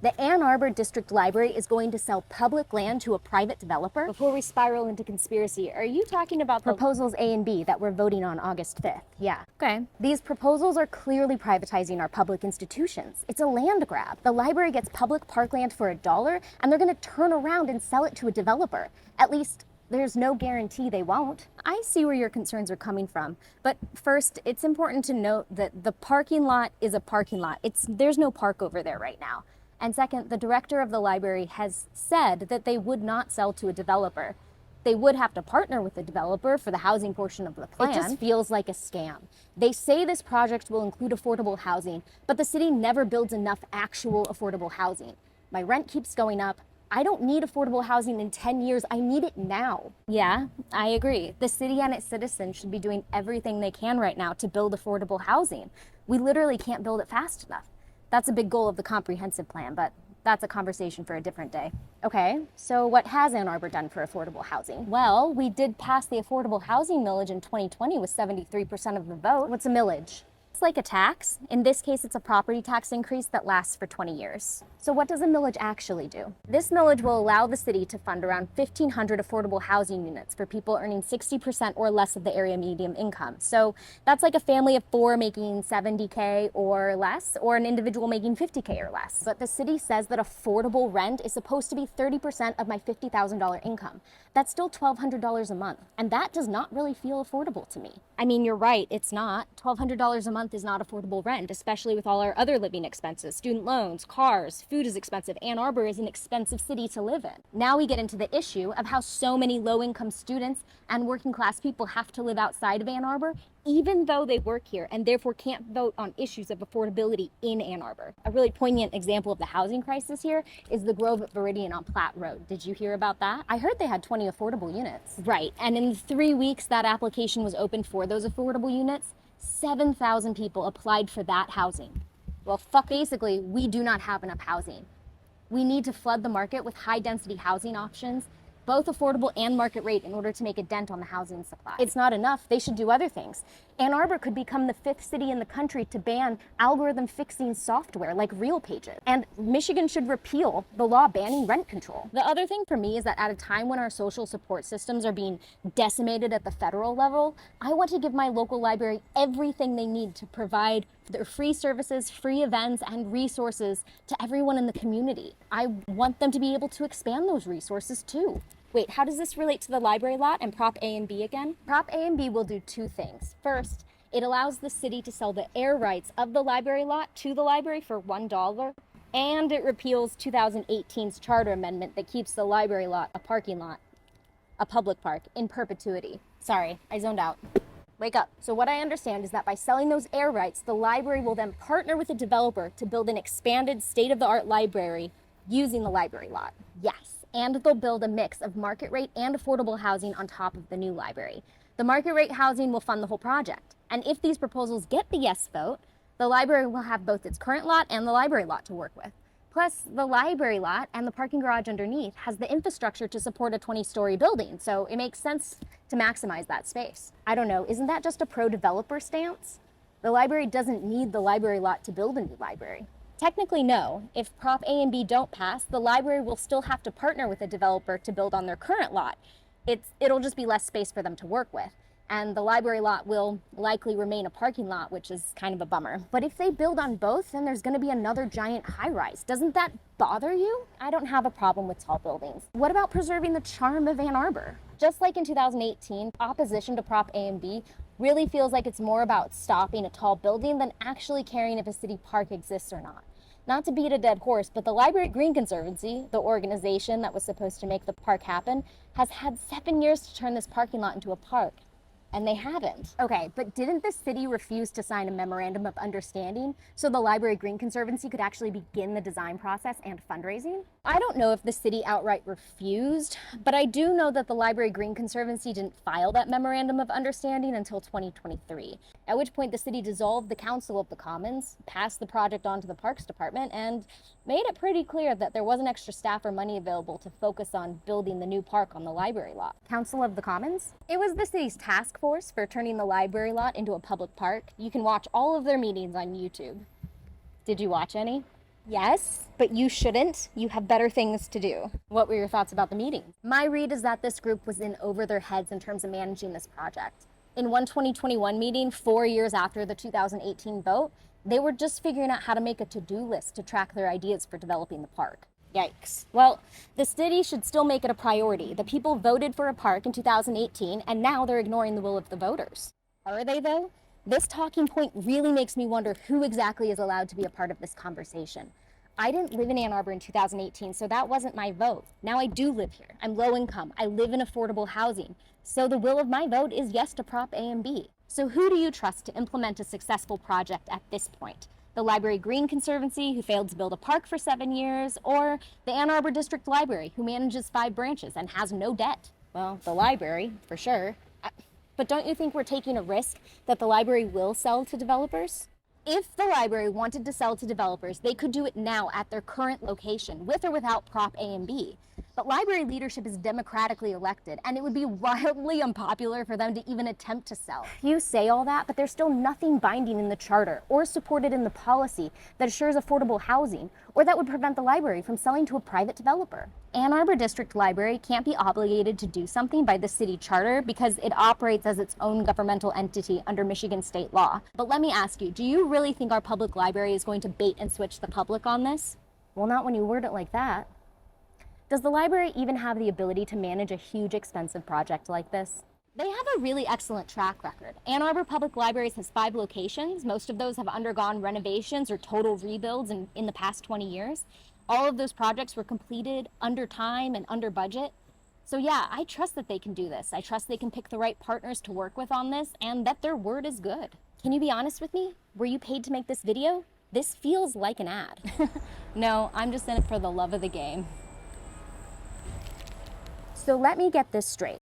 The Ann Arbor District Library is going to sell public land to a private developer. Before we spiral into conspiracy, are you talking about proposals A and B that we're voting on August 5th? Yeah. Okay. These proposals are clearly privatizing our public institutions. It's a land grab. The library gets public parkland for $1, and they're going to turn around and sell it to a developer. At least, there's no guarantee they won't. I see where your concerns are coming from, but first, it's important to note that the parking lot is a parking lot. There's no park over there right now. And second, the director of the library has said that they would not sell to a developer. They would have to partner with the developer for the housing portion of the plan. It just feels like a scam. They say this project will include affordable housing, but the city never builds enough actual affordable housing. My rent keeps going up. I don't need affordable housing in 10 years. I need it now. Yeah, I agree. The city and its citizens should be doing everything they can right now to build affordable housing. We literally can't build it fast enough. That's a big goal of the comprehensive plan, but that's a conversation for a different day. Okay, so what has Ann Arbor done for affordable housing? Well, we did pass the affordable housing millage in 2020 with 73% of the vote. What's a millage? It's like a tax. In this case, it's a property tax increase that lasts for 20 years. So what does a millage actually do? This millage will allow the city to fund around 1,500 affordable housing units for people earning 60% or less of the area median income. So that's like a family of 4 making $70K or less, or an individual making $50K or less. But the city says that affordable rent is supposed to be 30% of my $50,000 income. That's still $1,200 a month, and that does not really feel affordable to me. I mean, you're right, it's not. $1,200 a month is not affordable rent, especially with all our other living expenses, student loans, cars, food is expensive. Ann Arbor is an expensive city to live in. Now we get into the issue of how so many low-income students and working class people have to live outside of Ann Arbor, even though they work here and therefore can't vote on issues of affordability in Ann Arbor. A really poignant example of the housing crisis here is the Grove at Viridian on Platte Road. Did you hear about that? I heard they had 20 affordable units. Right, and in the 3 weeks that application was open for those affordable units, 7,000 people applied for that housing. Well, basically, we do not have enough housing. We need to flood the market with high-density housing options, both affordable and market rate, in order to make a dent on the housing supply. It's not enough. They should do other things. Ann Arbor could become the 5th city in the country to ban algorithm fixing software like Real Pages. And Michigan should repeal the law banning rent control. The other thing for me is that at a time when our social support systems are being decimated at the federal level, I want to give my local library everything they need to provide their free services, free events, and resources to everyone in the community. I want them to be able to expand those resources too. Wait, how does this relate to the library lot and Prop A and B again? Prop A and B will do 2 things. First, it allows the city to sell the air rights of the library lot to the library for $1, and it repeals 2018's charter amendment that keeps the library lot a parking lot, a public park, in perpetuity. Sorry, I zoned out. Wake up. So what I understand is that by selling those air rights, the library will then partner with a developer to build an expanded state-of-the-art library using the library lot. Yes. And they'll build a mix of market rate and affordable housing on top of the new library. The market rate housing will fund the whole project. And if these proposals get the yes vote, the library will have both its current lot and the library lot to work with. Plus, the library lot and the parking garage underneath has the infrastructure to support a 20-story building, so it makes sense to maximize that space. I don't know, isn't that just a pro-developer stance? The library doesn't need the library lot to build a new library. Technically, no. If Prop A and B don't pass, the library will still have to partner with a developer to build on their current lot. It'll just be less space for them to work with. And the library lot will likely remain a parking lot, which is kind of a bummer. But if they build on both, then there's gonna be another giant high-rise. Doesn't that bother you? I don't have a problem with tall buildings. What about preserving the charm of Ann Arbor? Just like in 2018, opposition to Prop A and B really feels like it's more about stopping a tall building than actually caring if a city park exists or not. Not to beat a dead horse, but the Library Green Conservancy, the organization that was supposed to make the park happen, has had 7 years to turn this parking lot into a park. And they haven't. Okay, but didn't the city refuse to sign a memorandum of understanding so the Library Green Conservancy could actually begin the design process and fundraising? I don't know if the city outright refused, but I do know that the Library Green Conservancy didn't file that memorandum of understanding until 2023, at which point the city dissolved the Council of the Commons, passed the project on to the Parks Department, and made it pretty clear that there wasn't extra staff or money available to focus on building the new park on the library lot. Council of the Commons? It was the city's task force for turning the library lot into a public park. You can watch all of their meetings on YouTube. Did you watch any? Yes, but you shouldn't. You have better things to do. What were your thoughts about the meeting? My read is that this group was in over their heads in terms of managing this project. In one 2021 meeting, 4 years after the 2018 vote, they were just figuring out how to make a to-do list to track their ideas for developing the park. Yikes. Well, the city should still make it a priority. The people voted for a park in 2018, and now they're ignoring the will of the voters. Are they, though? This talking point really makes me wonder who exactly is allowed to be a part of this conversation. I didn't live in Ann Arbor in 2018, so that wasn't my vote. Now I do live here. I'm low income. I live in affordable housing. So the will of my vote is yes to Prop A and B. So who do you trust to implement a successful project at this point? The Library Green Conservancy, who failed to build a park for 7 years, or the Ann Arbor District Library, who manages 5 branches and has no debt? Well, the library, for sure. But don't you think we're taking a risk that the library will sell to developers? If the library wanted to sell to developers, they could do it now at their current location, with or without Prop A and B. But library leadership is democratically elected, and it would be wildly unpopular for them to even attempt to sell. You say all that, but there's still nothing binding in the charter or supported in the policy that assures affordable housing, or that would prevent the library from selling to a private developer. Ann Arbor District Library can't be obligated to do something by the city charter because it operates as its own governmental entity under Michigan state law. But let me ask you, do you really think our public library is going to bait and switch the public on this? Well, not when you word it like that. Does the library even have the ability to manage a huge, expensive project like this? They have a really excellent track record. Ann Arbor Public Libraries has 5 locations. Most of those have undergone renovations or total rebuilds in the past 20 years. All of those projects were completed under time and under budget. So yeah, I trust that they can do this. I trust they can pick the right partners to work with on this and that their word is good. Can you be honest with me? Were you paid to make this video? This feels like an ad. No, I'm just in it for the love of the game. So let me get this straight.